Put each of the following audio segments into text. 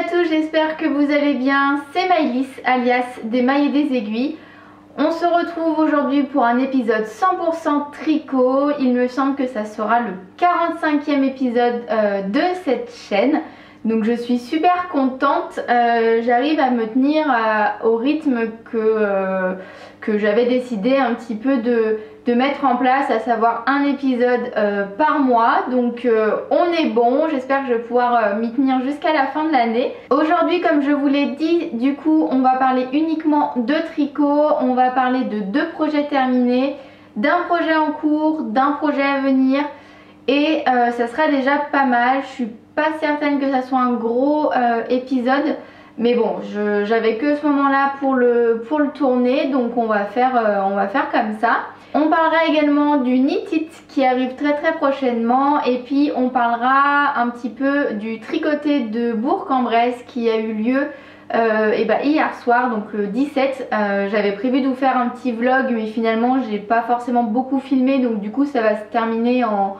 à tous, j'espère que vous allez bien. C'est Maëlys alias des mailles et des aiguilles. On se retrouve aujourd'hui pour un épisode 100% tricot. Il me semble que ça sera le 45e épisode de cette chaîne. Donc je suis super contente, j'arrive à me tenir au rythme que j'avais décidé un petit peu de mettre en place, à savoir un épisode par mois. Donc on est bon, j'espère que je vais pouvoir m'y tenir jusqu'à la fin de l'année. Aujourd'hui, comme je vous l'ai dit, du coup on va parler uniquement de tricot, on va parler de 2 projets terminés, d'un projet en cours, d'un projet à venir. Et ça sera déjà pas mal. Je suis pas certaine que ça soit un gros épisode, mais bon, j'avais que ce moment là pour le tourner, donc on va faire comme ça. On parlera également du Knit It qui arrive très prochainement, et puis on parlera un petit peu du tricoté de Bourg-en-Bresse qui a eu lieu hier soir, donc le 17. J'avais prévu de vous faire un petit vlog, mais finalement j'ai pas forcément beaucoup filmé, donc du coup ça va se terminer en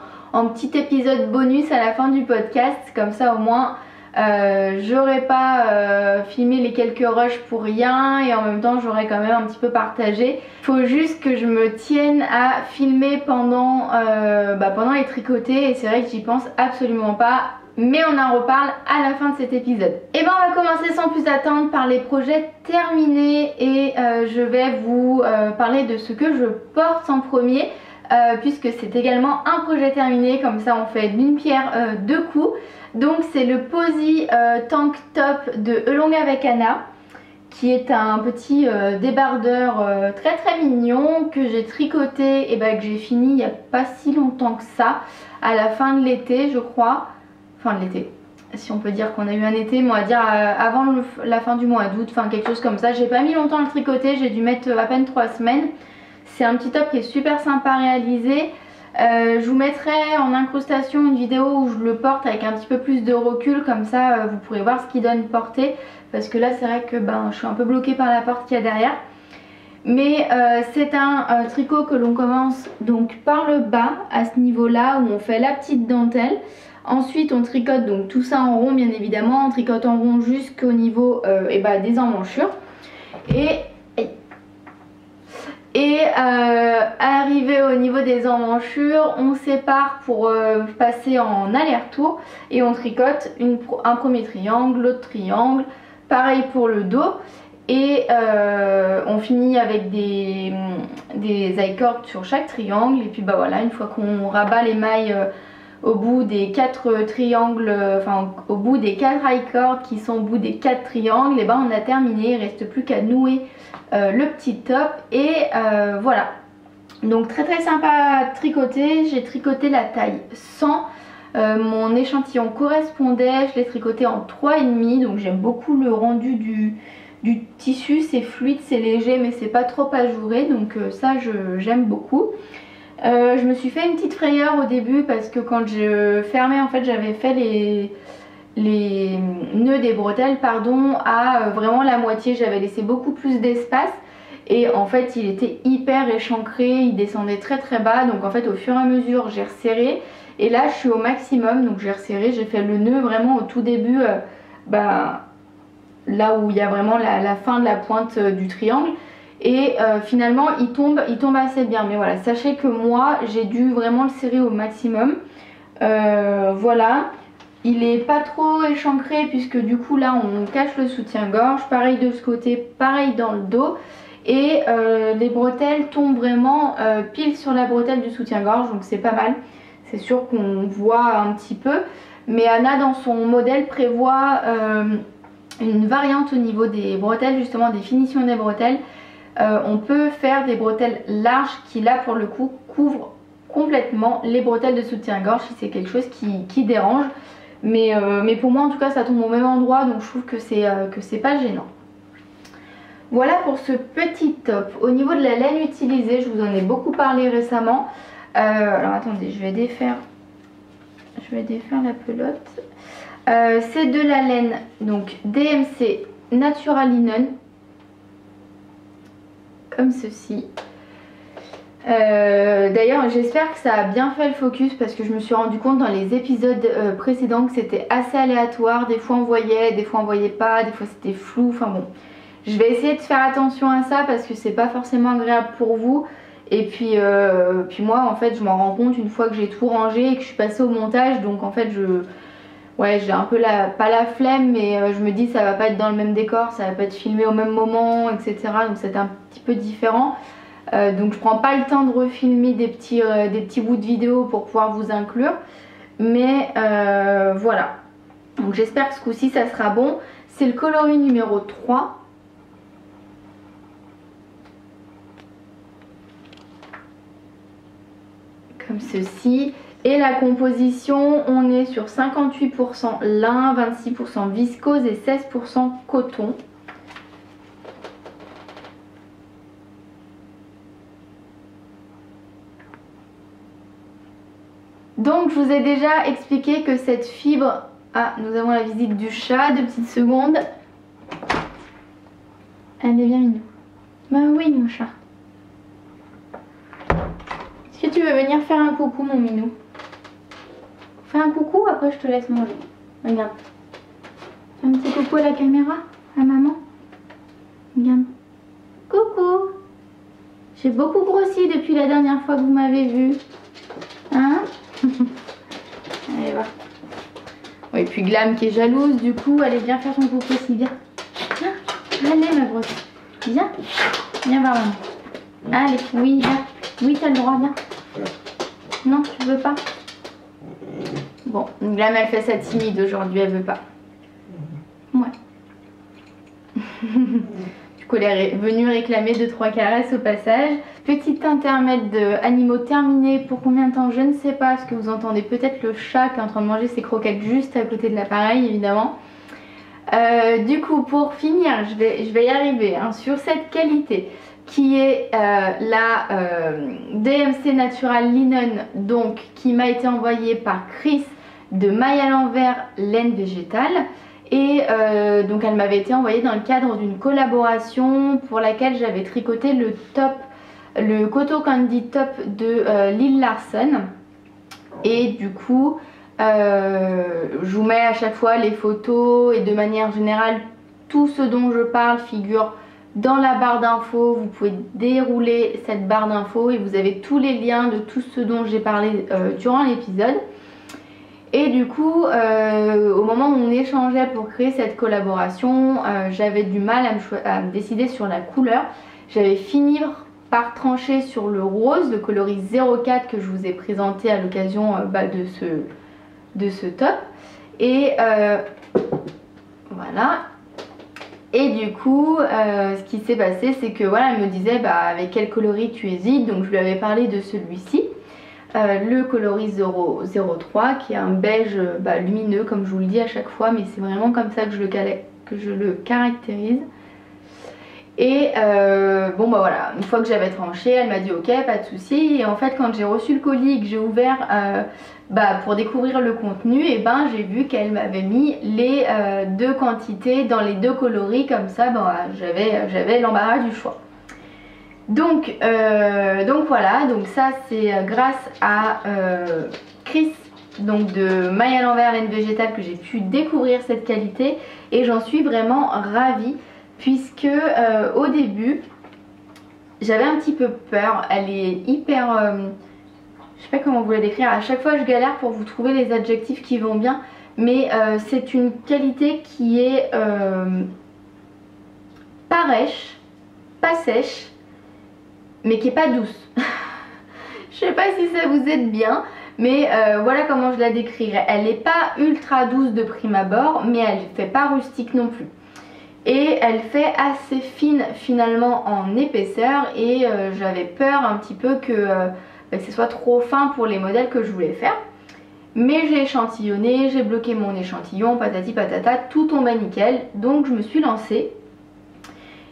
petit épisode bonus à la fin du podcast. Comme ça au moins j'aurais pas filmé les quelques rushs pour rien, et en même temps j'aurais quand même un petit peu partagé. Faut juste que je me tienne à filmer pendant les tricotés, et c'est vrai que j'y pense absolument pas. Mais on en reparle à la fin de cet épisode. Et ben on va commencer sans plus attendre par les projets terminés, et je vais vous parler de ce que je porte en premier. Puisque c'est également un projet terminé, comme ça on fait d'une pierre deux coups. Donc c'est le Posy Tank Top de Elong avec Anna, qui est un petit débardeur très mignon que j'ai tricoté et que j'ai fini il n'y a pas si longtemps que ça, à la fin de l'été je crois. Fin de l'été, si on peut dire qu'on a eu un été, mais on va dire avant la fin du mois d'août, enfin quelque chose comme ça. J'ai pas mis longtemps à le tricoter, j'ai dû mettre à peine 3 semaines. C'est un petit top qui est super sympa à réaliser. Je vous mettrai en incrustation une vidéo où je le porte avec un petit peu plus de recul, comme ça vous pourrez voir ce qu'il donne porter. Parce que là c'est vrai que je suis un peu bloquée par la porte qu'il y a derrière. Mais c'est un tricot que l'on commence donc par le bas, à ce niveau là où on fait la petite dentelle. Ensuite on tricote donc tout ça en rond, bien évidemment. On tricote en rond jusqu'au niveau des emmanchures. Et arrivé au niveau des emmanchures, on sépare pour passer en aller-retour, et on tricote un premier triangle, l'autre triangle, pareil pour le dos, et on finit avec des I-cords sur chaque triangle. Et puis voilà, une fois qu'on rabat les mailles au bout des 4 triangles, au bout des 4 I-cords qui sont au bout des 4 triangles, et on a terminé. Il ne reste plus qu'à nouer le petit top, et voilà. Donc très sympa à tricoter. J'ai tricoté la taille 100, mon échantillon correspondait, je l'ai tricoté en 3,5, donc j'aime beaucoup le rendu du tissu. C'est fluide, c'est léger, mais c'est pas trop ajouré, donc ça j'aime beaucoup. Je me suis fait une petite frayeur au début, parce que quand je fermais, en fait j'avais fait les nœuds des bretelles à vraiment la moitié. J'avais laissé beaucoup plus d'espace, et en fait il était hyper échancré, il descendait très bas. Donc en fait au fur et à mesure j'ai resserré, et là je suis au maximum, donc j'ai resserré, j'ai fait le nœud vraiment au tout début, là où il y a vraiment la fin de la pointe du triangle. Et finalement il tombe assez bien. Mais voilà, sachez que moi j'ai dû vraiment le serrer au maximum. Voilà, il est pas trop échancré, puisque du coup là on cache le soutien-gorge. Pareil de ce côté, pareil dans le dos. Et les bretelles tombent vraiment pile sur la bretelle du soutien-gorge, donc c'est pas mal. C'est sûr qu'on voit un petit peu, mais Anna dans son modèle prévoit une variante au niveau des bretelles, justement des finitions des bretelles. On peut faire des bretelles larges qui là pour le coup couvrent complètement les bretelles de soutien-gorge, si c'est quelque chose qui dérange. Mais pour moi en tout cas ça tombe au même endroit, donc je trouve que c'est pas gênant. Voilà pour ce petit top. Au niveau de la laine utilisée, je vous en ai beaucoup parlé récemment. Alors attendez, je vais défaire la pelote. C'est de la laine donc DMC Natural Linen, comme ceci. D'ailleurs j'espère que ça a bien fait le focus parce que je me suis rendu compte dans les épisodes précédents que c'était assez aléatoire. Des fois on voyait, des fois on voyait pas, des fois c'était flou, enfin bon. Je vais essayer de faire attention à ça parce que c'est pas forcément agréable pour vous. Et puis moi en fait je m'en rends compte une fois que j'ai tout rangé et que je suis passée au montage. Donc en fait ouais, j'ai un peu pas la flemme, mais je me dis ça va pas être dans le même décor, ça va pas être filmé au même moment, etc. Donc c'est un petit peu différent. Donc je prends pas le temps de refilmer des petits bouts de vidéo pour pouvoir vous inclure. Mais voilà. Donc j'espère que ce coup-ci ça sera bon. C'est le coloris numéro 3. Comme ceci. Et la composition, on est sur 58% lin, 26% viscose et 16% coton. Donc je vous ai déjà expliqué que cette fibre... Ah, nous avons la visite du chat, 2 petites secondes. Elle est bien mignonne. Bah oui mon chat. Est-ce que tu veux venir faire un coucou mon minou? Fais un coucou, après je te laisse manger. Regarde. Fais un petit coucou à la caméra, à maman. Regarde. Coucou. J'ai beaucoup grossi depuis la dernière fois que vous m'avez vu. Hein? Allez, va. Oui, et puis Glam qui est jalouse, du coup, allez, viens faire ton coucou aussi, viens. Viens. Allez, ma grosse. Viens. Viens voir maman. Allez, oui, viens. Oui, t'as le droit, viens. Non, tu veux pas? Bon, Glam elle fait sa timide aujourd'hui, elle veut pas. Ouais. Du coup elle est venue réclamer 2-3 caresses au passage. Petit intermède d'animaux terminé. Pour combien de temps je ne sais pas, parce que vous entendez peut-être le chat qui est en train de manger ses croquettes juste à côté de l'appareil évidemment. Du coup pour finir, je vais y arriver hein, sur cette qualité qui est la DMC Natural Linen, donc qui m'a été envoyée par Chris de Maille à l'envers laine végétale. Et donc elle m'avait été envoyée dans le cadre d'une collaboration pour laquelle j'avais tricoté le top, le Koto Candy top de Lil Larson. Et du coup je vous mets à chaque fois les photos et de manière générale tout ce dont je parle figure dans la barre d'infos. Vous pouvez dérouler cette barre d'infos et vous avez tous les liens de tout ce dont j'ai parlé durant l'épisode. Et du coup, au moment où on échangeait pour créer cette collaboration, j'avais du mal à me décider sur la couleur. J'avais fini par trancher sur le rose, le coloris 04 que je vous ai présenté à l'occasion de ce top. Et voilà. Et du coup, ce qui s'est passé, c'est que voilà, elle me disait avec quel coloris tu hésites. Donc je lui avais parlé de celui-ci. Le coloris 03 qui est un beige lumineux comme je vous le dis à chaque fois, mais c'est vraiment comme ça que je le caractérise. Et bon voilà, une fois que j'avais tranché, elle m'a dit ok, pas de souci. Et en fait quand j'ai reçu le colis et que j'ai ouvert pour découvrir le contenu, et j'ai vu qu'elle m'avait mis les deux quantités dans les deux coloris, comme ça j'avais l'embarras du choix. Donc voilà, donc ça c'est grâce à Chris donc de Maille à l'envers laine végétale que j'ai pu découvrir cette qualité et j'en suis vraiment ravie puisque au début j'avais un petit peu peur. Elle est hyper, je sais pas comment vous la décrire, à chaque fois je galère pour vous trouver les adjectifs qui vont bien, mais c'est une qualité qui est pas rêche, pas sèche, mais qui est pas douce. Je sais pas si ça vous aide bien, mais voilà comment je la décrirais. Elle n'est pas ultra douce de prime abord, mais elle fait pas rustique non plus. Et elle fait assez fine finalement en épaisseur et j'avais peur un petit peu que ce soit trop fin pour les modèles que je voulais faire. Mais j'ai échantillonné, j'ai bloqué mon échantillon, patati patata, tout tombait nickel. Donc je me suis lancée.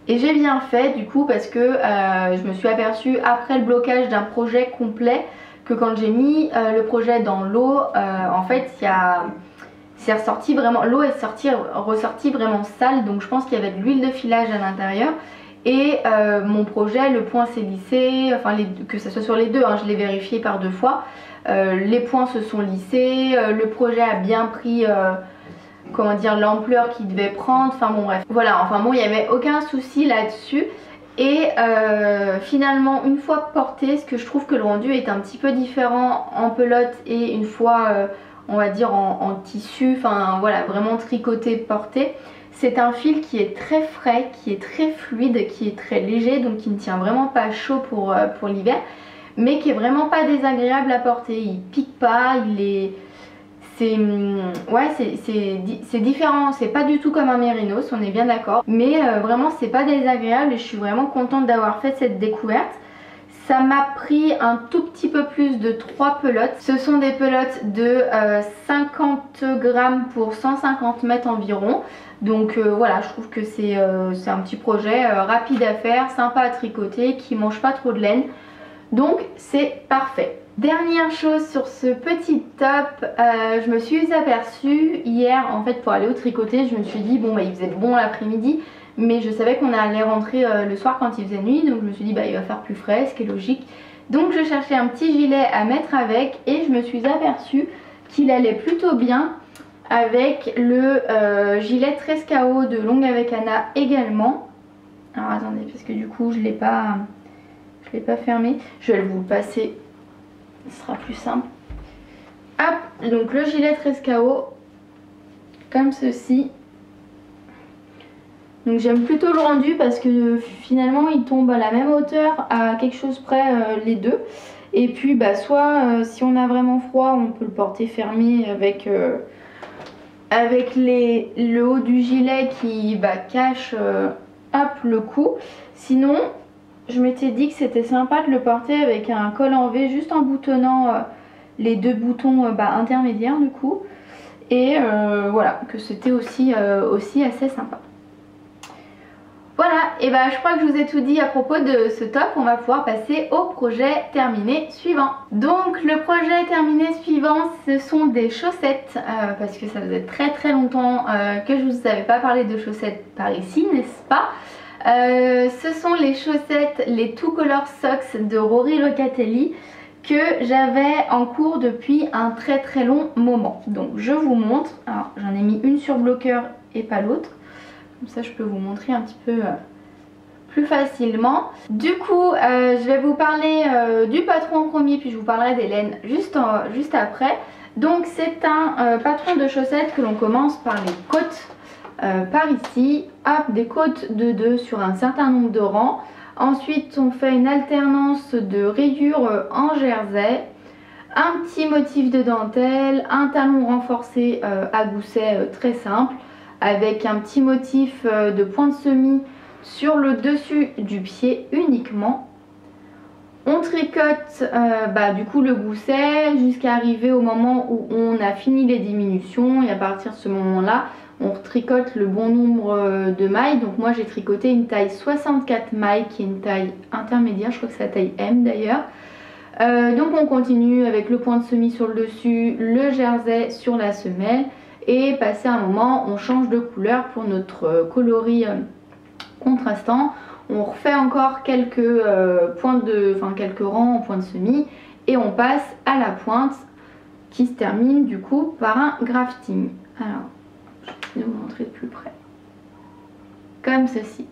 Et j'ai bien fait du coup parce que je me suis aperçue après le blocage d'un projet complet que quand j'ai mis le projet dans l'eau, en fait c'est ressorti vraiment, l'eau est ressortie vraiment sale, donc je pense qu'il y avait de l'huile de filage à l'intérieur Et mon projet, le point s'est lissé, enfin que ce soit sur les deux, hein, je l'ai vérifié par 2 fois. Les points se sont lissés, le projet a bien pris comment dire, l'ampleur qu'il devait prendre, enfin bon bref. Voilà, enfin bon, il n'y avait aucun souci là-dessus. Et finalement, une fois porté, ce que je trouve que le rendu est un petit peu différent en pelote et une fois, on va dire en tissu, enfin voilà, vraiment tricoté, porté. C'est un fil qui est très frais, qui est très fluide, qui est très léger, donc qui ne tient vraiment pas chaud pour l'hiver, mais qui est vraiment pas désagréable à porter. Il pique pas, il est... c'est différent, c'est pas du tout comme un mérinos, on est bien d'accord, mais vraiment c'est pas désagréable et je suis vraiment contente d'avoir fait cette découverte. Ça m'a pris un tout petit peu plus de 3 pelotes. Ce sont des pelotes de 50 grammes pour 150 mètres environ. Donc voilà, je trouve que c'est un petit projet rapide à faire, sympa à tricoter, qui mange pas trop de laine. Donc c'est parfait. Dernière chose sur ce petit top, je me suis aperçue hier en fait pour aller au tricoter, je me suis dit bon bah il faisait bon l'après-midi, mais je savais qu'on allait rentrer le soir quand il faisait nuit, donc je me suis dit bah il va faire plus frais, ce qui est logique. Donc je cherchais un petit gilet à mettre avec et je me suis aperçue qu'il allait plutôt bien avec le gilet 13 KO de Longue avec Anna également. Alors attendez parce que du coup je l'ai pas fermé, je vais vous le passer. Ce sera plus simple. Hop, donc le gilet 13 KO comme ceci. Donc j'aime plutôt le rendu parce que finalement il tombe à la même hauteur, à quelque chose près les deux. Et puis bah soit si on a vraiment froid on peut le porter fermé avec le haut du gilet qui cache hop, le cou. Sinon je m'étais dit que c'était sympa de le porter avec un col en V juste en boutonnant les 2 boutons intermédiaires du coup. Et voilà, que c'était aussi assez sympa. Voilà, et je crois que je vous ai tout dit à propos de ce top. On va pouvoir passer au projet terminé suivant. Donc le projet terminé suivant, ce sont des chaussettes. Parce que ça faisait très longtemps que je ne vous avais pas parlé de chaussettes par ici, n'est-ce pas? Ce sont les chaussettes, les Two Color Socks de Rory Locatelli que j'avais en cours depuis un très long moment. Donc je vous montre, alors j'en ai mis une sur bloqueur et pas l'autre, comme ça je peux vous montrer un petit peu plus facilement. Du coup je vais vous parler du patron en premier puis je vous parlerai des laines juste après. Donc c'est un patron de chaussettes que l'on commence par les côtes. Par ici, hop, des côtes de 2 sur un certain nombre de rangs. Ensuite on fait une alternance de rayures en jersey, un petit motif de dentelle, un talon renforcé à gousset très simple avec un petit motif de point de semis sur le dessus du pied uniquement. On tricote du coup le gousset jusqu'à arriver au moment où on a fini les diminutions et à partir de ce moment là on tricote le bon nombre de mailles. Donc moi j'ai tricoté une taille 64 mailles qui est une taille intermédiaire, je crois que c'est la taille M d'ailleurs. Donc on continue avec le point de semis sur le dessus, le jersey sur la semelle et passé un moment on change de couleur pour notre coloris contrastant. On refait encore quelques quelques rangs en point de semis et on passe à la pointe qui se termine du coup par un grafting. Alors je vais vous montrer de plus près. Comme ceci.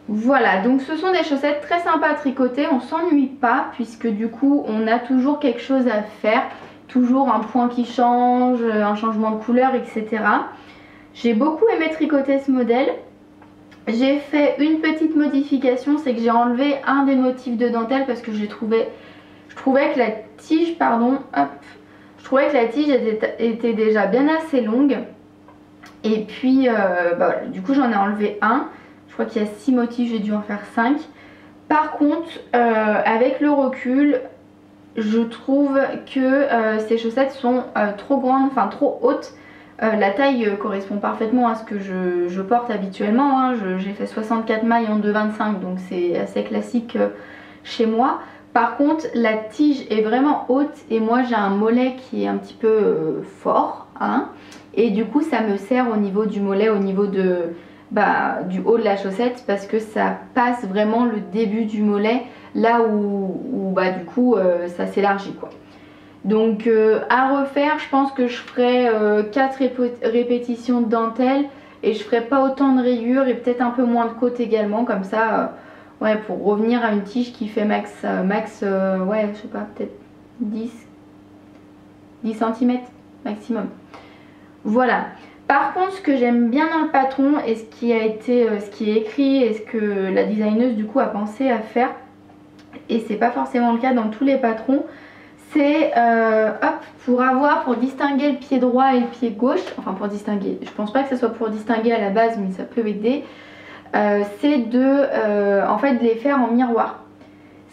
Voilà, donc ce sont des chaussettes très sympas à tricoter, on s'ennuie pas puisque du coup on a toujours quelque chose à faire, toujours un point qui change, un changement de couleur, etc. J'ai beaucoup aimé tricoter ce modèle. J'ai fait une petite modification, c'est que j'ai enlevé un des motifs de dentelle parce que je trouvais que la tige, était déjà bien assez longue. Et puis voilà, du coup j'en ai enlevé un. Je crois qu'il y a 6 motifs, j'ai dû en faire 5. Par contre avec le recul je trouve que ces chaussettes sont trop grandes, enfin trop hautes. La taille correspond parfaitement à ce que je porte habituellement, hein. J'ai fait 64 mailles en 2,25 donc c'est assez classique chez moi. Par contre la tige est vraiment haute et moi j'ai un mollet qui est un petit peu fort, hein. Et du coup ça me sert au niveau du mollet, au niveau de du haut de la chaussette, parce que ça passe vraiment le début du mollet là où du coup ça s'élargit quoi. Donc à refaire, je pense que je ferai 4 répétitions de dentelle et je ferai pas autant de rayures et peut-être un peu moins de côtes également, comme ça ouais, pour revenir à une tige qui fait max ouais je sais pas, peut-être 10 cm maximum. Voilà. Par contre, ce que j'aime bien dans le patron et ce qui est écrit et ce que la designeuse du coup a pensé à faire, et c'est pas forcément le cas dans tous les patrons, c'est pour distinguer le pied droit et le pied gauche, enfin pour distinguer, je pense pas que ce soit pour distinguer à la base mais ça peut aider, c'est en fait de les faire en miroir.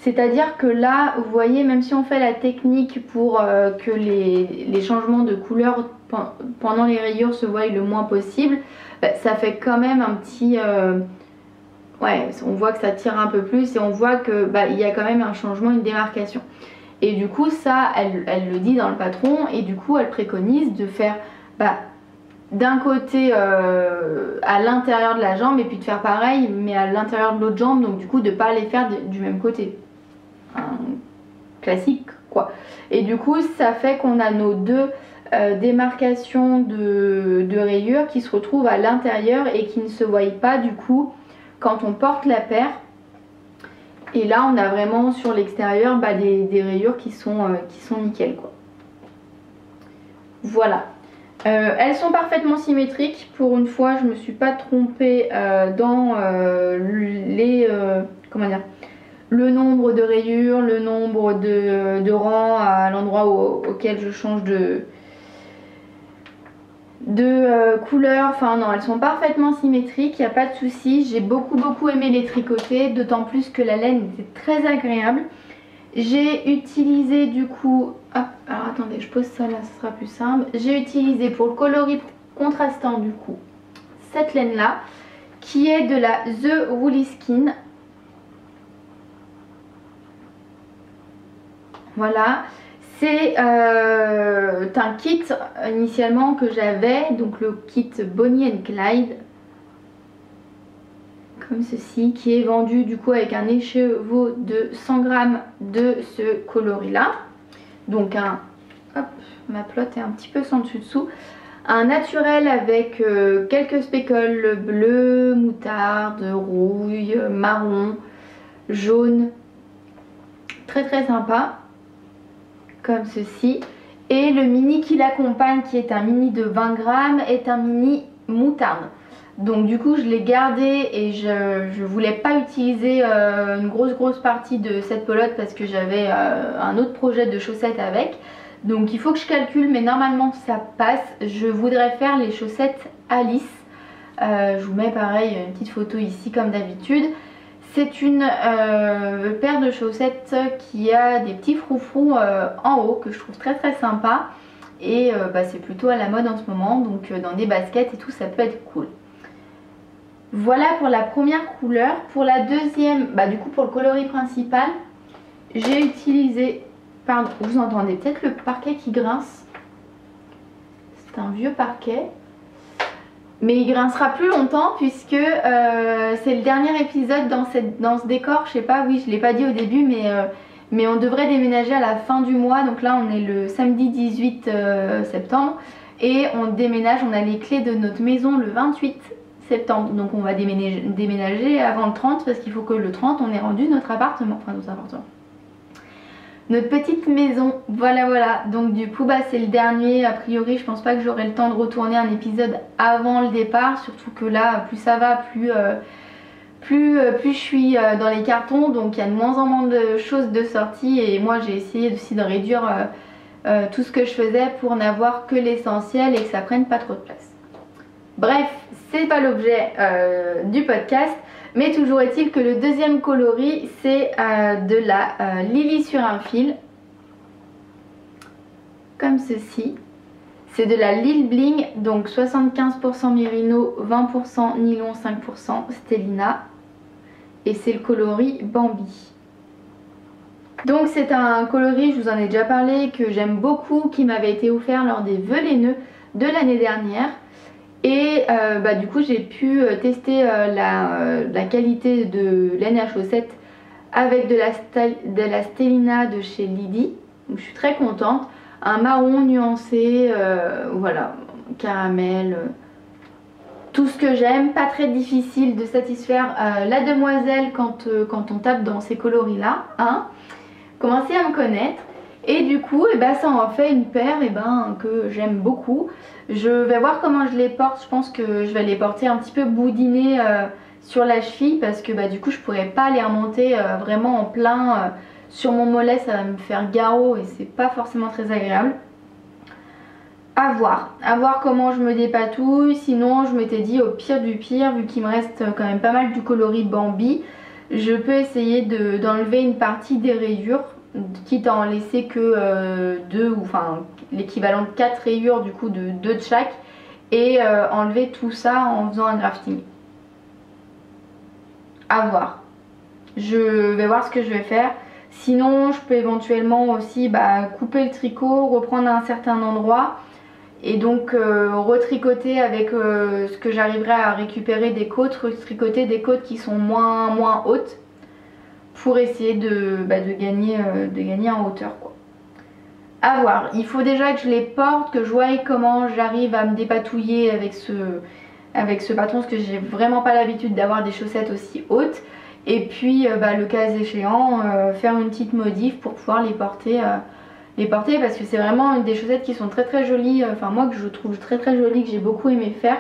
C'est-à-dire que là, vous voyez, même si on fait la technique pour que les changements de couleur pendant les rayures se voient le moins possible, ça fait quand même un petit... ouais, on voit que ça tire un peu plus et on voit que il y a quand même un changement, une démarcation. Et du coup, ça, elle le dit dans le patron et du coup, elle préconise de faire d'un côté à l'intérieur de la jambe et puis de faire pareil, mais à l'intérieur de l'autre jambe, donc du coup, de ne pas les faire du même côté. Classique quoi. Et du coup ça fait qu'on a nos deux démarcations de rayures qui se retrouvent à l'intérieur et qui ne se voient pas du coup quand on porte la paire. Et là on a vraiment sur l'extérieur des rayures qui sont nickel quoi. Voilà. Elles sont parfaitement symétriques. Pour une fois je me suis pas trompée dans comment dire, le nombre de rayures, le nombre de rangs à l'endroit auquel je change de couleur. Enfin non, elles sont parfaitement symétriques, il n'y a pas de souci. J'ai beaucoup aimé les tricoter, d'autant plus que la laine était très agréable. J'ai utilisé du coup, hop, alors attendez, je pose ça là, ce sera plus simple. J'ai utilisé pour le coloris contrastant du coup cette laine là, qui est de la The Woolly Skin. Voilà, c'est un kit initialement que j'avais, donc le kit Bonnie and Clyde, comme ceci, qui est vendu du coup avec un écheveau de 100 grammes de ce coloris là. Donc hop, ma plotte est un petit peu sans dessus-dessous. Un naturel avec quelques spécules bleu, moutarde, rouille, marron, jaune, très sympa. Comme ceci, et le mini qui l'accompagne, qui est un mini de 20 grammes, est un mini moutarde. Donc du coup je l'ai gardé et je voulais pas utiliser une grosse partie de cette pelote parce que j'avais un autre projet de chaussettes avec. Donc il faut que je calcule, mais normalement ça passe. Je voudrais faire les chaussettes Alice. Je vous mets pareil une petite photo ici comme d'habitude. C'est une paire de chaussettes qui a des petits froufrous en haut que je trouve très sympa. Et c'est plutôt à la mode en ce moment, donc dans des baskets et tout ça peut être cool. Voilà pour la première couleur. Pour la deuxième, du coup pour le coloris principal, j'ai utilisé, pardon, vous entendez peut-être le parquet qui grince. C'est un vieux parquet. Mais il grincera plus longtemps puisque c'est le dernier épisode dans ce décor. Je sais pas, oui je l'ai pas dit au début, mais on devrait déménager à la fin du mois. Donc là on est le samedi 18 septembre et on déménage, on a les clés de notre maison le 28 septembre. Donc on va déménager avant le 30 parce qu'il faut que le 30 on ait rendu notre appartement, notre petite maison. Voilà, donc du coup c'est le dernier. A priori je pense pas que j'aurai le temps de retourner un épisode avant le départ, surtout que là plus ça va, plus je suis dans les cartons, donc il y a de moins en moins de choses de sortie et moi j'ai essayé aussi de réduire tout ce que je faisais pour n'avoir que l'essentiel et que ça prenne pas trop de place. Bref, c'est pas l'objet du podcast. Mais toujours est-il que le deuxième coloris c'est de la Lily sur un fil, comme ceci. C'est de la Lil Bling, donc 75% Merino, 20% nylon, 5% Stellina. Et c'est le coloris Bambi. Donc c'est un coloris, je vous en ai déjà parlé, que j'aime beaucoup, qui m'avait été offert lors des vœux laineux de l'année dernière. Et du coup j'ai pu tester la qualité de laine à chaussettes avec de la Stellina de chez Lydie. Donc je suis très contente. Un marron nuancé, voilà, caramel, tout ce que j'aime. Pas très difficile de satisfaire la demoiselle quand on tape dans ces coloris là, hein. Commencez à me connaître. Et du coup ça en fait une paire que j'aime beaucoup. Je vais voir comment je les porte. Je pense que je vais les porter un petit peu boudinés sur la cheville, parce que du coup je pourrais pas les remonter vraiment en plein sur mon mollet, ça va me faire garrot et c'est pas forcément très agréable. À voir comment je me dépatouille. Sinon je m'étais dit au pire du pire, vu qu'il me reste quand même pas mal du coloris Bambi, je peux essayer d'enlever une partie des rayures, quitte à en laisser que 2 ou enfin l'équivalent de 4 rayures, du coup de 2 de chaque, et enlever tout ça en faisant un grafting. À voir. Je vais voir ce que je vais faire. Sinon je peux éventuellement aussi couper le tricot, reprendre à un certain endroit et donc retricoter avec ce que j'arriverai à récupérer des côtes, retricoter des côtes qui sont moins hautes pour essayer de gagner en hauteur, quoi. À voir. Il faut déjà que je les porte, que je voie comment j'arrive à me dépatouiller avec ce patron, parce que j'ai vraiment pas l'habitude d'avoir des chaussettes aussi hautes. Et puis le cas échéant, faire une petite modif pour pouvoir les porter parce que c'est vraiment des chaussettes qui sont très jolies, enfin moi que je trouve très jolies, que j'ai beaucoup aimé faire,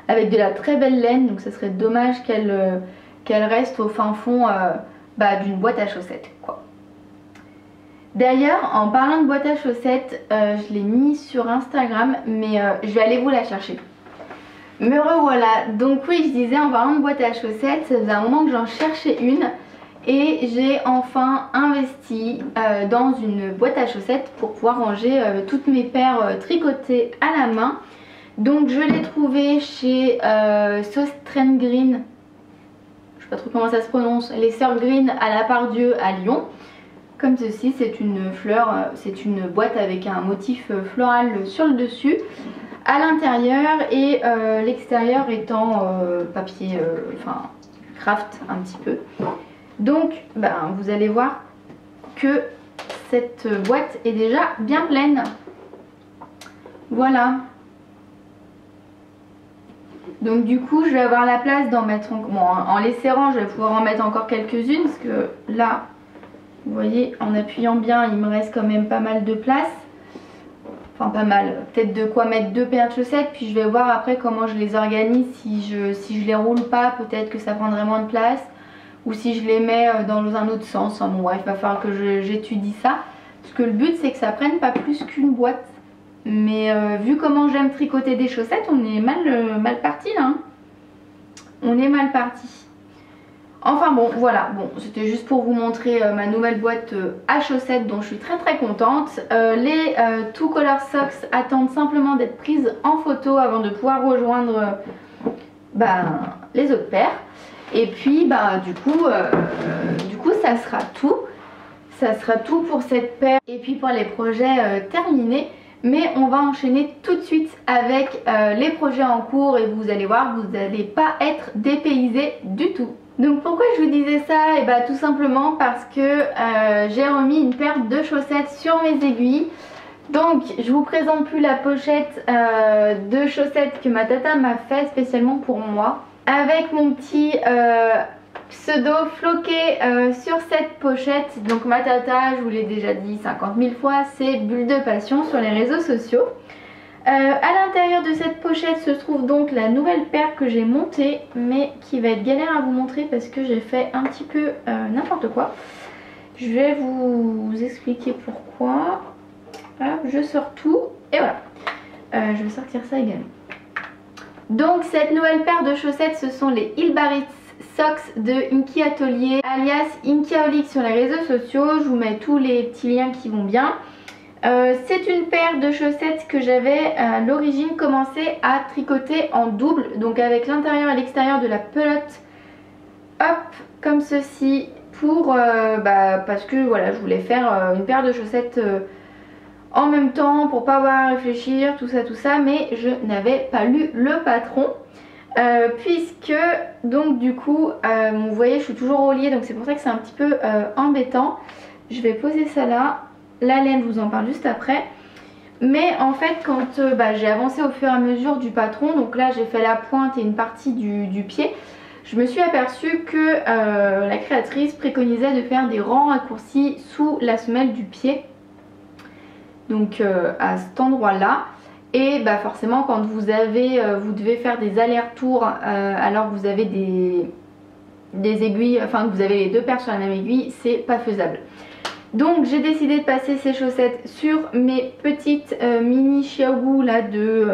avec de la très belle laine. Donc ça serait dommage qu'elle reste au fin fond d'une boîte à chaussettes, quoi. D'ailleurs, en parlant de boîte à chaussettes, je l'ai mis sur Instagram, mais je vais aller vous la chercher. Me revoilà. Donc oui, je disais, en parlant de boîte à chaussettes, ça faisait un moment que j'en cherchais une et j'ai enfin investi dans une boîte à chaussettes pour pouvoir ranger toutes mes paires tricotées à la main. Donc je l'ai trouvée chez Sauce Trend Green, je sais pas trop comment ça se prononce, les Sœurs Green à la Pardieu à Lyon. Comme ceci, c'est une fleur, c'est une boîte avec un motif floral sur le dessus à l'intérieur, et l'extérieur étant papier, enfin craft un petit peu. Donc vous allez voir que cette boîte est déjà bien pleine. Voilà. Donc du coup je vais avoir la place d'en mettre, en les serrant je vais pouvoir en mettre encore quelques-unes, parce que là vous voyez, en appuyant bien il me reste quand même pas mal de place. Enfin pas mal, peut-être de quoi mettre 2 paires de chaussettes, puis je vais voir après comment je les organise, si je les roule pas, peut-être que ça prendrait moins de place, ou si je les mets dans un autre sens. Enfin bon bref, il va falloir que j'étudie ça, parce que le but c'est que ça prenne pas plus qu'une boîte. Mais vu comment j'aime tricoter des chaussettes, on est mal parti là, hein. On est mal parti. Enfin bon, voilà, c'était juste pour vous montrer ma nouvelle boîte à chaussettes dont je suis très contente. Les Two Color Socks attendent simplement d'être prises en photo avant de pouvoir rejoindre les autres paires. Et puis du coup ça sera tout. Ça sera tout pour cette paire et puis pour les projets terminés. Mais on va enchaîner tout de suite avec les projets en cours, et vous allez voir, vous n'allez pas être dépaysés du tout. Donc pourquoi je vous disais ça? Et tout simplement parce que j'ai remis une paire de chaussettes sur mes aiguilles. Donc je vous présente plus la pochette de chaussettes que ma tata m'a fait spécialement pour moi, avec mon petit pseudo floqué sur cette pochette. Donc ma tata, je vous l'ai déjà dit 50 000 fois, c'est Bulle de Passion sur les réseaux sociaux. À l'intérieur de cette pochette se trouve donc la nouvelle paire que j'ai montée, mais qui va être galère à vous montrer parce que j'ai fait un petit peu n'importe quoi. Je vais vous expliquer pourquoi. Voilà, je sors tout et voilà. Je vais sortir ça également. Donc cette nouvelle paire de chaussettes, ce sont les Hilbaritz Socks de Inky Atelier, alias Inkyaholic sur les réseaux sociaux. Je vous mets tous les petits liens qui vont bien. C'est une paire de chaussettes que j'avais à l'origine commencé à tricoter en double, donc avec l'intérieur et l'extérieur de la pelote, hop, comme ceci, pour parce que voilà, je voulais faire une paire de chaussettes en même temps pour pas avoir à réfléchir, tout ça, mais je n'avais pas lu le patron. Puisque donc du coup vous voyez je suis toujours reliée, donc c'est pour ça que c'est un petit peu embêtant. Je vais poser ça là, la laine je vous en parle juste après. Mais en fait quand j'ai avancé au fur et à mesure du patron, donc là j'ai fait la pointe et une partie du pied, je me suis aperçue que la créatrice préconisait de faire des rangs raccourcis sous la semelle du pied, donc à cet endroit là. Et forcément quand vous devez faire des allers-retours alors que vous avez des aiguilles, enfin que vous avez les deux paires sur la même aiguille, c'est pas faisable. Donc j'ai décidé de passer ces chaussettes sur mes petites mini Xiaogu là de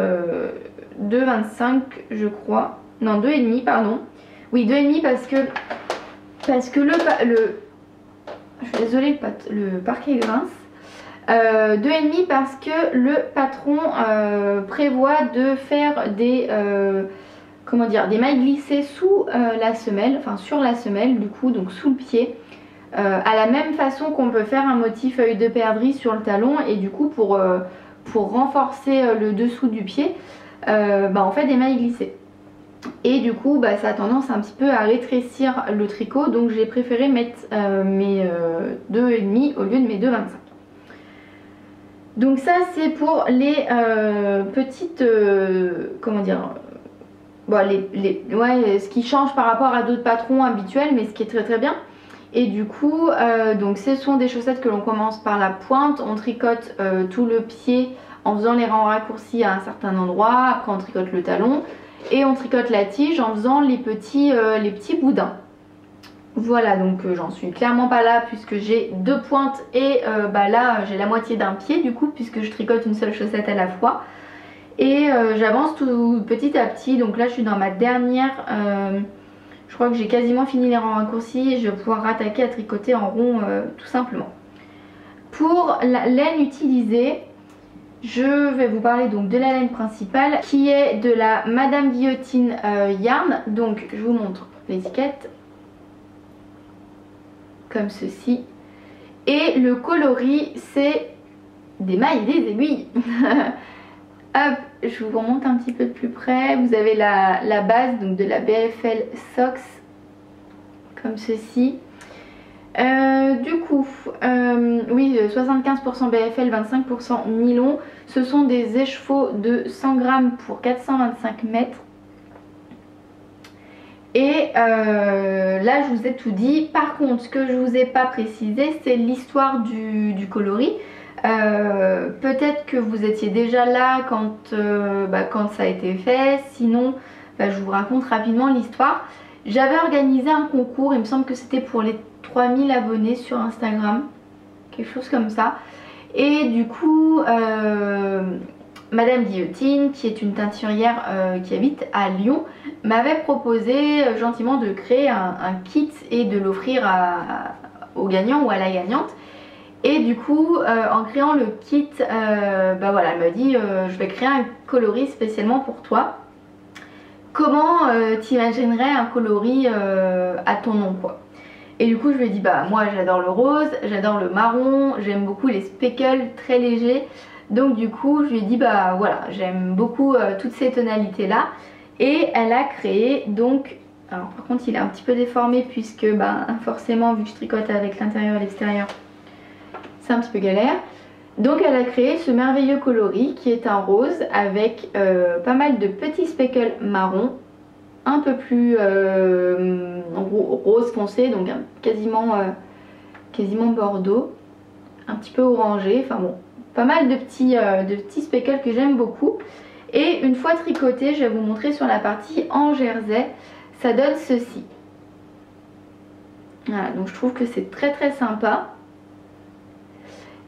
2,25 je crois. Non 2,5 pardon. Oui 2,5 parce que je suis désolée, le parquet grince. 2,5 parce que le patron prévoit de faire des mailles glissées sous la semelle, enfin sur la semelle du coup, donc sous le pied, à la même façon qu'on peut faire un motif œil de perdrix sur le talon. Et du coup pour renforcer le dessous du pied, on fait des mailles glissées. Et du coup ça a tendance un petit peu à rétrécir le tricot, donc j'ai préféré mettre mes 2,5 au lieu de mes 2,25. Donc ça c'est pour les petites, ce qui change par rapport à d'autres patrons habituels, mais ce qui est très très bien. Et du coup, donc ce sont des chaussettes que l'on commence par la pointe, on tricote tout le pied en faisant les rangs raccourcis à un certain endroit, après on tricote le talon et on tricote la tige en faisant les petits boudins. Voilà, donc j'en suis clairement pas là puisque j'ai deux pointes et là j'ai la moitié d'un pied du coup, puisque je tricote une seule chaussette à la fois. Et j'avance tout petit à petit, donc là je suis dans ma dernière, je crois que j'ai quasiment fini les rangs raccourcis et je vais pouvoir rattaquer à tricoter en rond tout simplement. Pour la laine utilisée, je vais vous parler donc de la laine principale qui est de la Madame Guillotine Yarn. Donc je vous montre l'étiquette comme ceci, et le coloris c'est des mailles et des aiguilles. Hop, je vous remonte un petit peu de plus près. Vous avez la base donc de la BFL Socks comme ceci. Du coup oui, 75% BFL, 25% nylon. Ce sont des écheveaux de 100 grammes pour 425 mètres. Et là je vous ai tout dit. Par contre ce que je vous ai pas précisé, c'est l'histoire du coloris. Peut-être que vous étiez déjà là quand ça a été fait. Sinon je vous raconte rapidement l'histoire. J'avais organisé un concours, il me semble que c'était pour les 3000 abonnés sur Instagram, quelque chose comme ça. Et du coup Madame Guillotine, qui est une teinturière qui habite à Lyon, m'avait proposé gentiment de créer un kit et de l'offrir au gagnant ou à la gagnante. Et du coup en créant le kit, elle m'a dit je vais créer un coloris spécialement pour toi. Comment t'imaginerais un coloris à ton nom quoi. Et du coup je lui ai dit moi j'adore le rose, j'adore le marron, j'aime beaucoup les speckles très légers. Donc du coup je lui ai dit voilà, j'aime beaucoup toutes ces tonalités là. Et elle a créé donc, alors par contre il est un petit peu déformé puisque forcément vu que je tricote avec l'intérieur et l'extérieur c'est un petit peu galère. Donc elle a créé ce merveilleux coloris qui est un rose avec pas mal de petits speckles marron, un peu plus rose foncé, donc quasiment bordeaux, un petit peu orangé, enfin bon, pas mal de petits speckles que j'aime beaucoup. Et une fois tricoté, je vais vous montrer sur la partie en jersey, ça donne ceci. Voilà, donc je trouve que c'est très très sympa.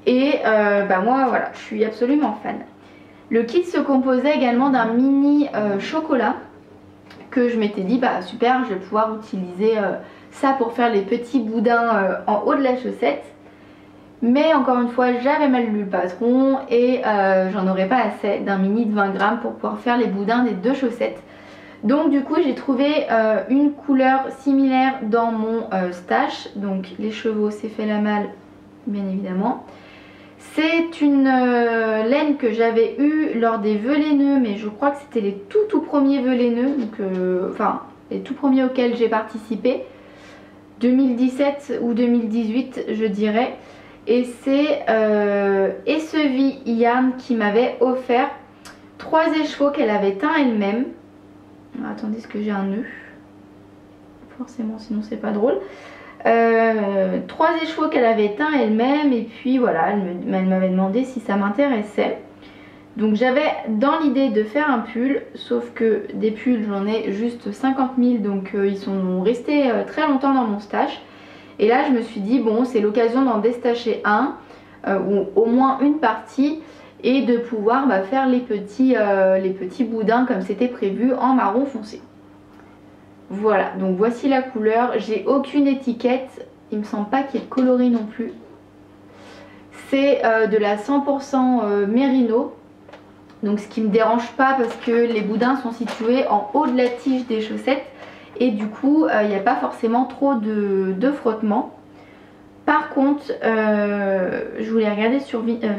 Et moi voilà, je suis absolument fan. Le kit se composait également d'un mini chocolat que je m'étais dit super, je vais pouvoir utiliser ça pour faire les petits boudins en haut de la chaussette. Mais encore une fois j'avais mal lu le patron et j'en aurais pas assez d'un mini de 20 grammes pour pouvoir faire les boudins des deux chaussettes. Donc du coup j'ai trouvé une couleur similaire dans mon stash. Donc les chevaux c'est fait la malle bien évidemment. C'est une laine que j'avais eue lors des vœux laineux, mais je crois que c'était les tout premiers vœux laineux, donc enfin les tout premiers auxquels j'ai participé, 2017 ou 2018 je dirais. Et c'est Essevi Yarn qui m'avait offert 3 écheveaux qu'elle avait teints elle-même. Attendez, est-ce que j'ai un nœud? Forcément, sinon c'est pas drôle. 3 écheveaux qu'elle avait teints elle-même, et puis voilà, elle m'avait demandé si ça m'intéressait. Donc j'avais dans l'idée de faire un pull, sauf que des pulls j'en ai juste 50 000, donc ils sont restés très longtemps dans mon stash. Et là je me suis dit bon, c'est l'occasion d'en déstacher un, ou au moins une partie, et de pouvoir faire les petits boudins comme c'était prévu en marron foncé. Voilà, donc voici la couleur. J'ai aucune étiquette, il me semble pas qu'il y ait de coloris non plus. C'est de la 100% mérino, donc ce qui me dérange pas parce que les boudins sont situés en haut de la tige des chaussettes et du coup il n'y a pas forcément trop de frottement. Par contre, je voulais regarder sur Vinted,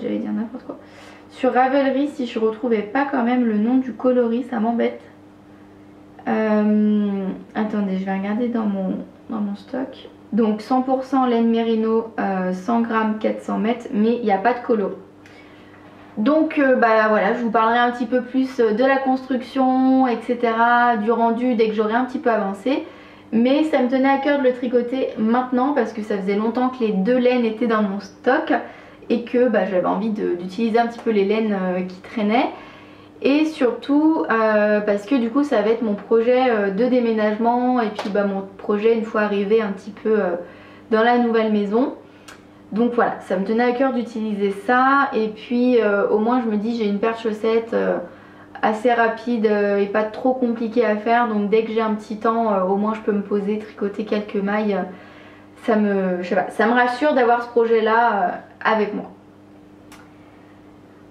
j'allais dire n'importe quoi, sur Ravelry si je retrouvais pas quand même le nom du coloris, ça m'embête. Attendez, je vais regarder dans mon stock. Donc 100% laine mérino, 100 g 400 mètres, mais il n'y a pas de coloris. Donc voilà, je vous parlerai un petit peu plus de la construction, etc., du rendu dès que j'aurai un petit peu avancé. Mais ça me tenait à cœur de le tricoter maintenant parce que ça faisait longtemps que les 2 laines étaient dans mon stock et que j'avais envie d'utiliser un petit peu les laines qui traînaient. Et surtout parce que du coup ça va être mon projet de déménagement et puis mon projet une fois arrivé un petit peu dans la nouvelle maison. Donc voilà, ça me tenait à cœur d'utiliser ça et puis au moins je me dis j'ai une paire de chaussettes assez rapide et pas trop compliquée à faire, donc dès que j'ai un petit temps au moins je peux me poser, tricoter quelques mailles, je sais pas, ça me rassure d'avoir ce projet là avec moi.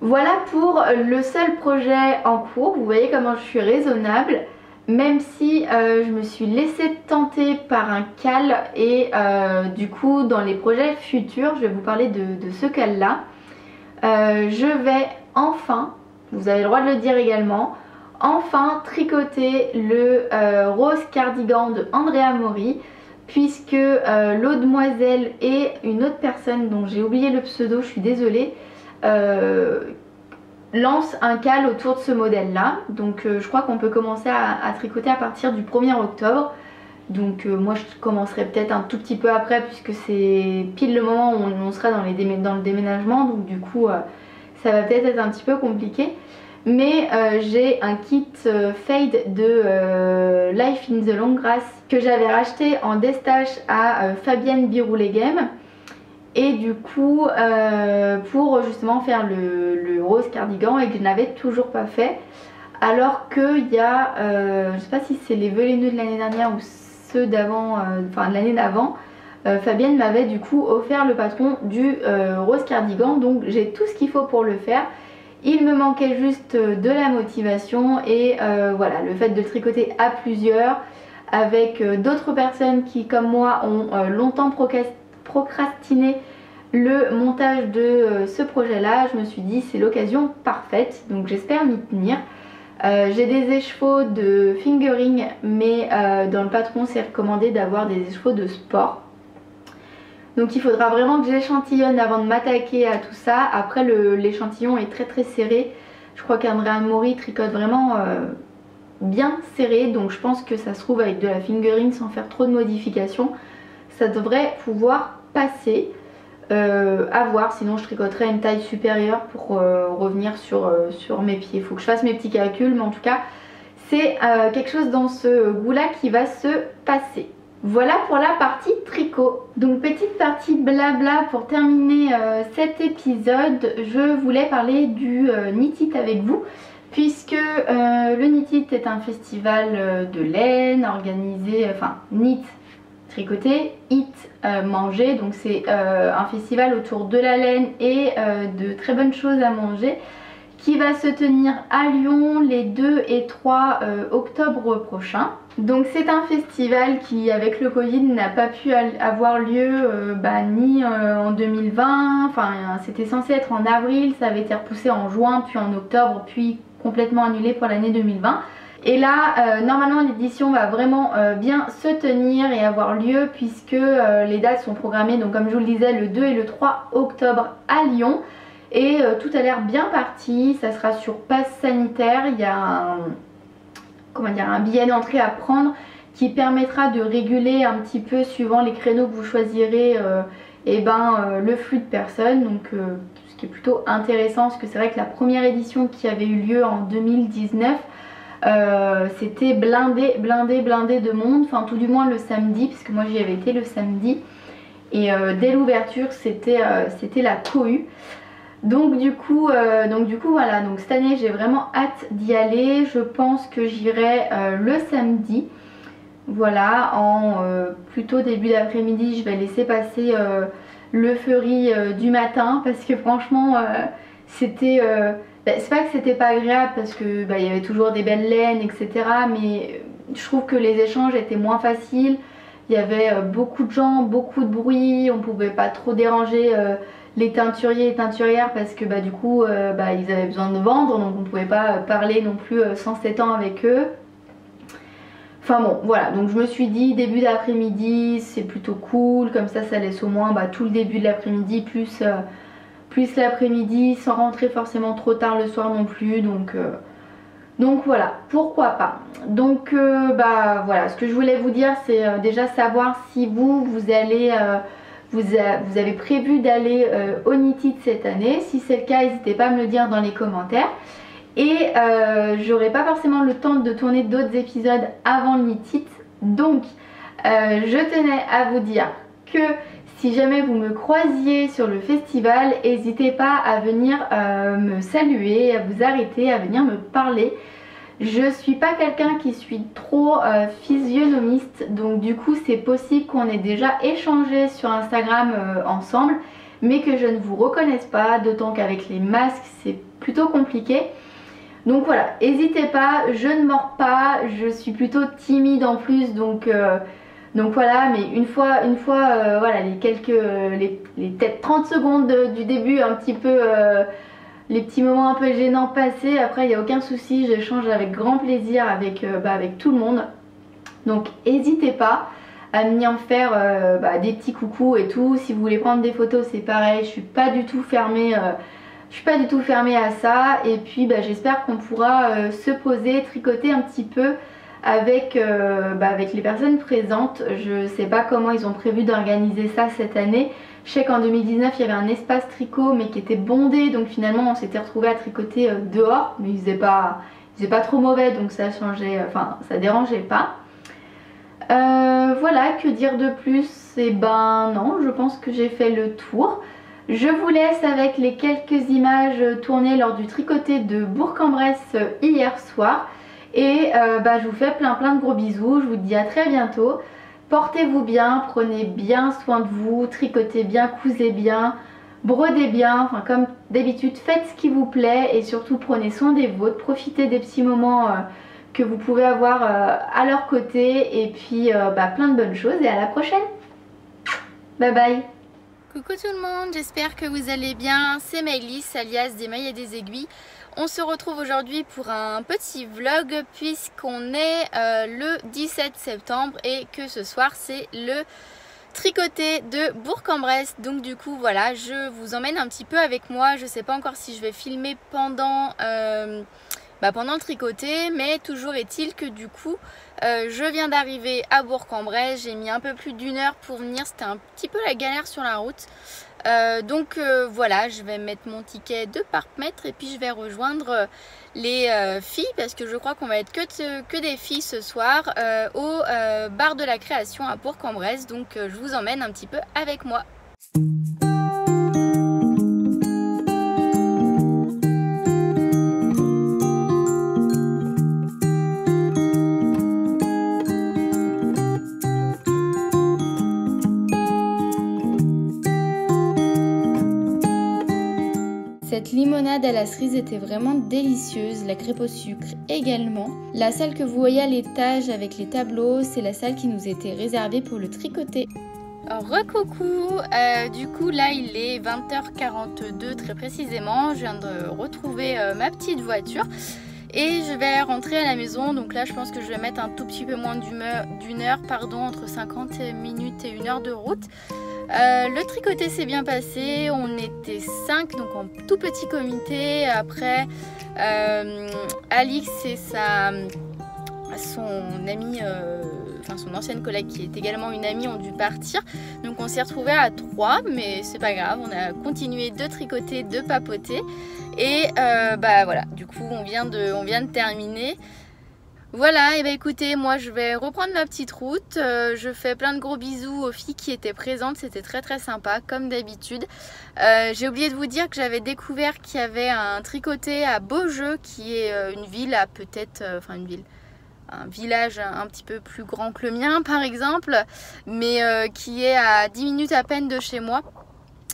Voilà pour le seul projet en cours. Vous voyez comment je suis raisonnable, même si je me suis laissée tenter par un cal et du coup dans les projets futurs je vais vous parler de ce cal là. Je vais enfin, vous avez le droit de le dire également, enfin tricoter le rose cardigan de Andrea Mori, puisque l'Audemoiselle et une autre personne dont j'ai oublié le pseudo, je suis désolée, lance un cal autour de ce modèle là. Donc je crois qu'on peut commencer à tricoter à partir du 1er octobre. Donc moi je commencerai peut-être un tout petit peu après puisque c'est pile le moment où on sera dans le déménagement. Donc du coup ça va peut-être être un petit peu compliqué. Mais j'ai un kit fade de Life in the Long Grass que j'avais racheté en destache à Fabienne Biroulet-Game. Et du coup pour justement faire le rose cardigan et que je n'avais toujours pas fait. Alors qu'il y a, je sais pas si c'est les vœux laineux de l'année dernière ou ceux d'avant, enfin de l'année d'avant, Fabienne m'avait du coup offert le patron du rose cardigan. Donc j'ai tout ce qu'il faut pour le faire. Il me manquait juste de la motivation et voilà, le fait de tricoter à plusieurs avec d'autres personnes qui comme moi ont longtemps procrastiné le montage de ce projet là. Je me suis dit c'est l'occasion parfaite, donc j'espère m'y tenir. J'ai des écheveaux de fingering, mais dans le patron c'est recommandé d'avoir des écheveaux de sport. Donc il faudra vraiment que j'échantillonne avant de m'attaquer à tout ça. Après l'échantillon est très serré. Je crois qu'Andrea Mori tricote vraiment bien serré. Donc je pense que ça se trouve avec de la fingering sans faire trop de modifications. Ça devrait pouvoir passer. À voir, sinon je tricoterai une taille supérieure pour revenir sur mes pieds. Il faut que je fasse mes petits calculs, mais en tout cas c'est quelque chose dans ce goût là qui va se passer. Voilà pour la partie tricot. Donc petite partie blabla pour terminer cet épisode. Je voulais parler du Knit It avec vous, puisque le Knit It est un festival de laine organisé, enfin knit, tricoter, eat, manger. Donc c'est un festival autour de la laine et de très bonnes choses à manger qui va se tenir à Lyon les 2 et 3 octobre prochains. Donc c'est un festival qui avec le Covid n'a pas pu avoir lieu ni en 2020, enfin c'était censé être en avril, ça avait été repoussé en juin puis en octobre puis complètement annulé pour l'année 2020. Et là normalement l'édition va vraiment bien se tenir et avoir lieu puisque les dates sont programmées, donc comme je vous le disais, le 2 et le 3 octobre à Lyon. Et tout a l'air bien parti, ça sera sur passe sanitaire, il y a un billet d'entrée à prendre qui permettra de réguler un petit peu suivant les créneaux que vous choisirez le flux de personnes, donc ce qui est plutôt intéressant parce que c'est vrai que la première édition qui avait eu lieu en 2019 c'était blindé de monde, enfin tout du moins le samedi, puisque moi j'y avais été le samedi et dès l'ouverture c'était la cohue. Donc du coup voilà, donc cette année j'ai vraiment hâte d'y aller. Je pense que j'irai le samedi. Voilà, en plutôt début d'après-midi, je vais laisser passer l'euphorie du matin parce que franchement c'était... c'est pas que c'était pas agréable parce que il y avait toujours des belles laines etc. Mais je trouve que les échanges étaient moins faciles. Il y avait beaucoup de gens, beaucoup de bruit, on pouvait pas trop déranger les teinturiers et teinturières parce que du coup ils avaient besoin de vendre, donc on pouvait pas parler non plus sans s'étendre avec eux. Enfin bon voilà, donc je me suis dit début d'après-midi c'est plutôt cool, comme ça laisse au moins tout le début de l'après-midi plus l'après-midi sans rentrer forcément trop tard le soir non plus, donc voilà, pourquoi pas. Donc voilà, ce que je voulais vous dire c'est déjà savoir si vous allez vous avez prévu d'aller au Knit cette année. Si c'est le cas, n'hésitez pas à me le dire dans les commentaires. Et j'aurai pas forcément le temps de tourner d'autres épisodes avant le Knit, donc je tenais à vous dire que si jamais vous me croisiez sur le festival, n'hésitez pas à venir me saluer, à vous arrêter, à venir me parler. Je suis pas quelqu'un qui suis trop physionomiste, donc du coup c'est possible qu'on ait déjà échangé sur Instagram ensemble, mais que je ne vous reconnaisse pas, d'autant qu'avec les masques c'est plutôt compliqué. Donc voilà, n'hésitez pas, je ne mords pas, je suis plutôt timide en plus, donc voilà, mais une fois voilà, les peut-être 30 secondes du début, un petit peu les petits moments un peu gênants passés, après il n'y a aucun souci, j'échange avec grand plaisir avec tout le monde. Donc n'hésitez pas à venir me faire des petits coucous et tout. Si vous voulez prendre des photos c'est pareil, je suis pas du tout fermée à ça. Et puis j'espère qu'on pourra se poser, tricoter un petit peu avec les personnes présentes. Je sais pas comment ils ont prévu d'organiser ça cette année. Je sais qu'en 2019 il y avait un espace tricot mais qui était bondé, donc finalement on s'était retrouvé à tricoter dehors, mais il faisait pas trop mauvais, donc ça changeait, ça dérangeait pas. Voilà, que dire de plus? Et non, je pense que j'ai fait le tour. Je vous laisse avec les quelques images tournées lors du tricoté de Bourg-en-Bresse hier soir. Et je vous fais plein de gros bisous, je vous dis à très bientôt. Portez-vous bien, prenez bien soin de vous, tricotez bien, cousez bien, brodez bien, comme d'habitude faites ce qui vous plaît et surtout prenez soin des vôtres, profitez des petits moments que vous pouvez avoir à leur côté et puis plein de bonnes choses et à la prochaine. Bye bye. Coucou tout le monde, j'espère que vous allez bien, c'est Maëlys alias des mailles et des aiguilles. On se retrouve aujourd'hui pour un petit vlog puisqu'on est le 17 septembre et que ce soir c'est le tricoté de Bourg-en-Bresse. Donc du coup voilà, je vous emmène un petit peu avec moi. Je sais pas encore si je vais filmer pendant le tricoté, mais toujours est-il que du coup je viens d'arriver à Bourg-en-Bresse. J'ai mis un peu plus d'1 heure pour venir, c'était un petit peu la galère sur la route. Voilà, je vais mettre mon ticket de parc-mètre et puis je vais rejoindre les filles parce que je crois qu'on va être que des filles ce soir au bar de la création à Bourg-en-Bresse. Donc je vous emmène un petit peu avec moi. Cette limonade à la cerise était vraiment délicieuse, la crêpe au sucre également. La salle que vous voyez à l'étage avec les tableaux, c'est la salle qui nous était réservée pour le tricoter. Recoucou, du coup là il est 20h42 très précisément, je viens de retrouver ma petite voiture. Et je vais rentrer à la maison, donc là je pense que je vais mettre un tout petit peu moins d'une heure, entre 50 minutes et 1 heure de route. Le tricoté s'est bien passé, on était 5, donc en tout petit comité. Après, Alix et son amie, son ancienne collègue qui est également une amie ont dû partir. Donc on s'est retrouvés à 3, mais c'est pas grave, on a continué de tricoter, de papoter. Et voilà, du coup on vient de terminer. Voilà, et écoutez, moi je vais reprendre ma petite route. Je fais plein de gros bisous aux filles qui étaient présentes, c'était très très sympa comme d'habitude. J'ai oublié de vous dire que j'avais découvert qu'il y avait un tricoté à Beaujeu, qui est une ville à peut-être, un village un petit peu plus grand que le mien par exemple, mais qui est à 10 minutes à peine de chez moi.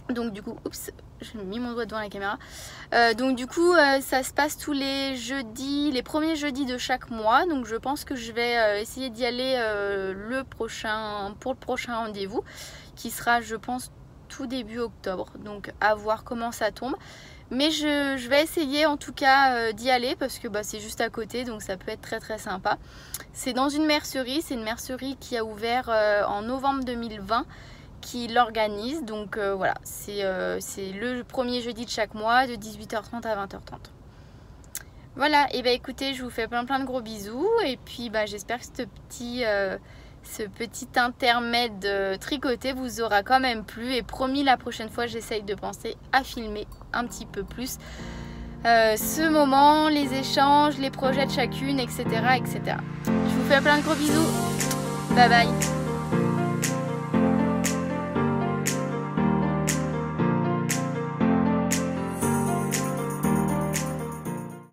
Donc du coup, oups, j'ai mis mon doigt devant la caméra. Donc du coup, ça se passe tous les jeudis, les premiers jeudis de chaque mois. Donc je pense que je vais essayer d'y aller pour le prochain rendez-vous, qui sera, je pense, tout début octobre. Donc à voir comment ça tombe. Mais je vais essayer en tout cas d'y aller parce que c'est juste à côté, donc ça peut être très très sympa. C'est dans une mercerie, c'est une mercerie qui a ouvert en novembre 2020. Qui l'organise, donc voilà, c'est le premier jeudi de chaque mois de 18h30 à 20h30. Voilà, et écoutez, je vous fais plein de gros bisous et puis j'espère que ce petit intermède tricoté vous aura quand même plu, et promis, la prochaine fois j'essaye de penser à filmer un petit peu plus ce moment, les échanges, les projets de chacune, etc. Je vous fais plein de gros bisous, bye bye.